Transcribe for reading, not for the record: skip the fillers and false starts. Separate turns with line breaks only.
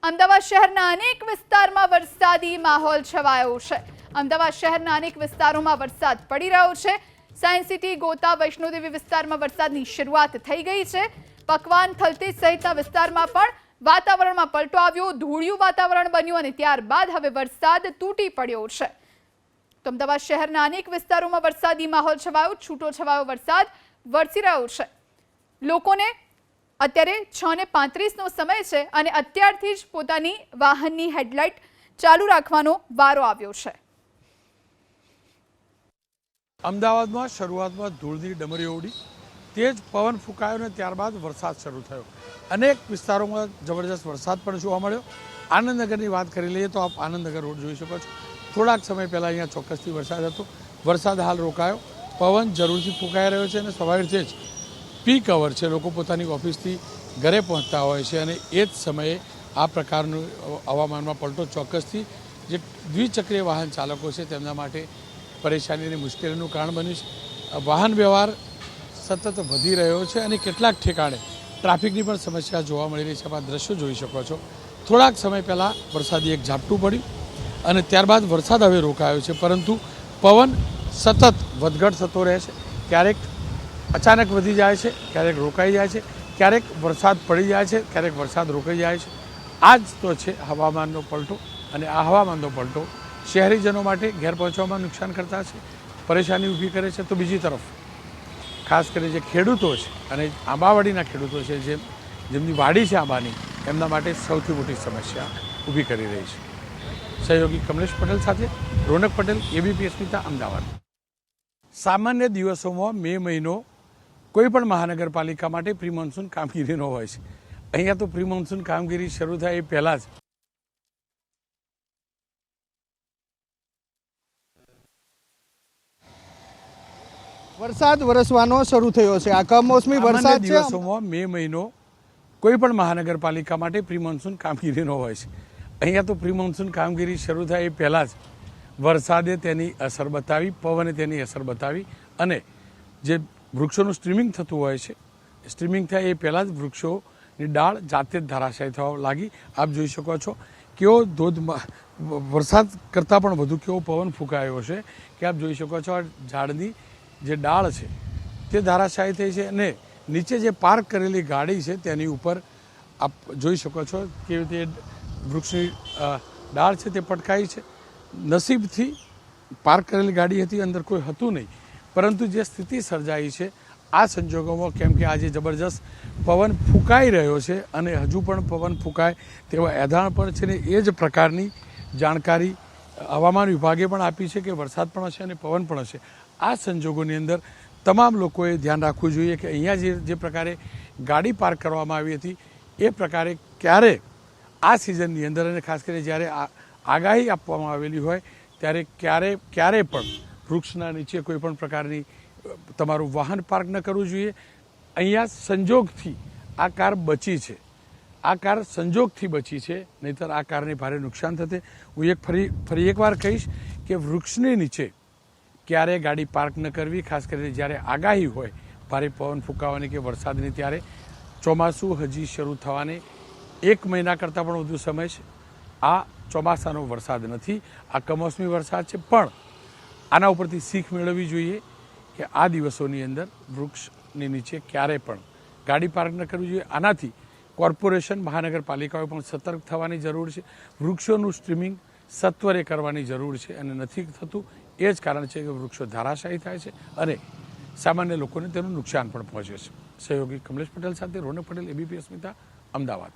અમદાવાદ શહેરના અનેક વિસ્તારમાં વરસાદી માહોલ છવાયો છે। અમદાવાદ શહેરના અનેક વિસ્તારોમાં વરસાદ પડી રહ્યો છે। સાયન્સ સિટી, ગોતા, વૈષ્ણોદેવી વિસ્તારમાં વરસાદની શરૂઆત થઈ ગઈ છે। પકવાન, થલતેજ સહિતના વિસ્તારમાં પણ વાતાવરણમાં પલટો આવ્યો, ધૂળિયું વાતાવરણ બન્યું અને ત્યારબાદ હવે વરસાદ તૂટી પડ્યો છે। તો અમદાવાદ શહેરના અનેક વિસ્તારોમાં વરસાદી માહોલ છવાયો, છૂટો છવાયો વરસાદ વરસી રહ્યો છે। લોકોને અત્યારે 6:35નો સમય છે અને અત્યારથી જ પોતાની વાહનની હેડલાઇટ ચાલુ રાખવાનો વારો આવ્યો છે।
અમદાવાદમાં શરૂઆતમાં ધૂળની ડમરીઓ ઉડી, તેજ પવન ફૂંકાયો અને ત્યારબાદ વરસાદ શરૂ થયો। અનેક વિસ્તારોમાં જબરજસ્ત વરસાદ પણ જોવા મળ્યો। આનંદનગરની વાત કરી લઈએ તો આપ આનંદનગર રોડ જોઈ શકો છો। થોડાક સમય પહેલાં અહીંયા ચોક્કસથી વરસાદ હતો। વરસાદ હાલ રોકાયો, પવન જરૂરથી ફૂંકાઈ રહ્યો છે અને સ્વાભાવિક જ પીક અવર છે, લોકો પોતાની ઓફિસથી ઘરે પહોંચતા હોય છે અને એ જ સમયે આ પ્રકારનું હવામાનમાં પલટો ચોક્કસથી જે દ્વિચક્રીય વાહન ચાલકો છે તેમના માટે પરેશાની અને મુશ્કેલીનું કારણ બન્યું છે। વાહન વ્યવહાર સતત વધી રહ્યો છે અને કેટલાક ઠેકાણે ટ્રાફિકની પણ સમસ્યા જોવા મળી રહી છે। આપ દ્રશ્યો જોઈ શકો છો। થોડાક સમય પહેલાં વરસાદી એક ઝાપટું પડ્યું અને ત્યારબાદ વરસાદ હવે રોકાયો છે, પરંતુ પવન સતત વધઘટ થતો રહે છે। ક્યારેક અચાનક વધી જાય છે, ક્યારેક રોકાઈ જાય છે, ક્યારેક વરસાદ પડી જાય છે, ક્યારેક વરસાદ રોકાઈ જાય છે। આ જ તો છે હવામાનનો પલટો અને આ હવામાનનો પલટો શહેરીજનો માટે ઘેર પહોંચવામાં નુકસાન કરતા છે, પરેશાની ઊભી કરે છે। તો બીજી તરફ ખાસ કરી જે ખેડૂતો છે અને આંબાવાડીના ખેડૂતો છે, જેમની વાડી છે આંબાની, એમના માટે સૌથી મોટી સમસ્યા ઊભી કરી રહી છે। સહયોગી કમલેશ પટેલ સાથે રોનક પટેલ, એબીપી અસ્મિતા, અમદાવાદ। સામાન્ય દિવસોમાં મે મહિનો કોઈ પણ મહાનગરપાલિકા માટે પ્રી મોન્સૂન કામગીરીનો હોય છે। અહીંયા તો પ્રી મોન્સૂન કામગીરી શરૂ થાય એ પહેલાં જ
વરસાદ વરસવાનો શરૂ થયો છે। આ કમોસમી વરસાદ છે।
દિવસોમાં મે મહિનો કોઈ પણ મહાનગરપાલિકા માટે પ્રી મોન્સૂન કામગીરીનો હોય છે। અહીંયા તો પ્રી મોન્સૂન કામગીરી શરૂ થાય એ પહેલાં જ વરસાદે તેની અસર બતાવી, પવને તેની અસર બતાવી અને જે વૃક્ષોનું સ્ટ્રીમિંગ થતું હોય છે, સ્ટ્રીમિંગ થાય એ પહેલાં જ વૃક્ષોની ડાળ જાતે જ ધરાશાયી થવા લાગી। આપ જોઈ શકો છો કેવો વરસાદ કરતાં પણ વધુ કેવો પવન ફૂંકાયો છે કે આપ જોઈ શકો છો આ ઝાડની જે ડાળ છે તે ધરાશાયી થઈ છે અને નીચે જે પાર્ક કરેલી ગાડી છે તેની ઉપર આપ જોઈ શકો છો કે તે વૃક્ષની ડાળ છે તે પટકાઈ છે। નસીબથી પાર્ક કરેલી ગાડી હતી, અંદર કોઈ હતું નહીં, પરંતુ જે સ્થિતિ સર્જાઈ છે આ સંજોગોમાં, કેમ કે આજે જબરજસ્ત પવન ફૂંકાઈ રહ્યો છે અને હજુ પણ પવન ફૂંકાય તેવા એધાણ પણ છે ને એ જ પ્રકારની જાણકારી હવામાન વિભાગે પણ આપી છે કે વરસાદ પણ હશે અને પવન પણ હશે। આ સંજોગોની અંદર તમામ લોકોએ ધ્યાન રાખવું જોઈએ કે અહીંયા જે પ્રકારે ગાડી પાર્ક કરવામાં આવી હતી એ પ્રકારે ક્યારે આ સિઝનની અંદર અને ખાસ કરીને જ્યારે આગાહી આપવામાં આવેલી હોય ત્યારે ક્યારે પણ વૃક્ષના નીચે કોઈ પણ પ્રકારની તમારું વાહન પાર્ક ન કરવું જોઈએ। અહીંયા સંજોગથી આ કાર બચી છે, આ કાર સંજોગથી બચી છે, નહીંતર આ કારને ભારે નુકસાન થશે। હું ફરી એકવાર કહીશ કે વૃક્ષની નીચે ક્યારે ગાડી પાર્ક ન કરવી, ખાસ કરીને જ્યારે આગાહી હોય ભારે પવન ફૂંકાવાની કે વરસાદની। ત્યારે ચોમાસું હજી શરૂ થવાને 1 મહિના કરતાં પણ વધુ સમય છે। આ ચોમાસાનો વરસાદ નથી, આ કમોસમી વરસાદ છે, પણ આના ઉપરથી શીખ મેળવવી જોઈએ કે આ દિવસોની અંદર વૃક્ષની નીચે ક્યારે પણ ગાડી પાર્ક ન કરવી જોઈએ। આનાથી કોર્પોરેશન, મહાનગરપાલિકાઓ પણ સતર્ક થવાની જરૂર છે। વૃક્ષોનું સ્ટ્રીમિંગ સત્વરે કરવાની જરૂર છે અને નથી થતું એ જ કારણ છે કે વૃક્ષો ધરાશાયી થાય છે અને સામાન્ય લોકોને તેનું નુકસાન પણ પહોંચે છે। સહયોગી કમલેશ પટેલ સાથે રોનક પટેલ, એબીપી અસ્મિતા, અમદાવાદ।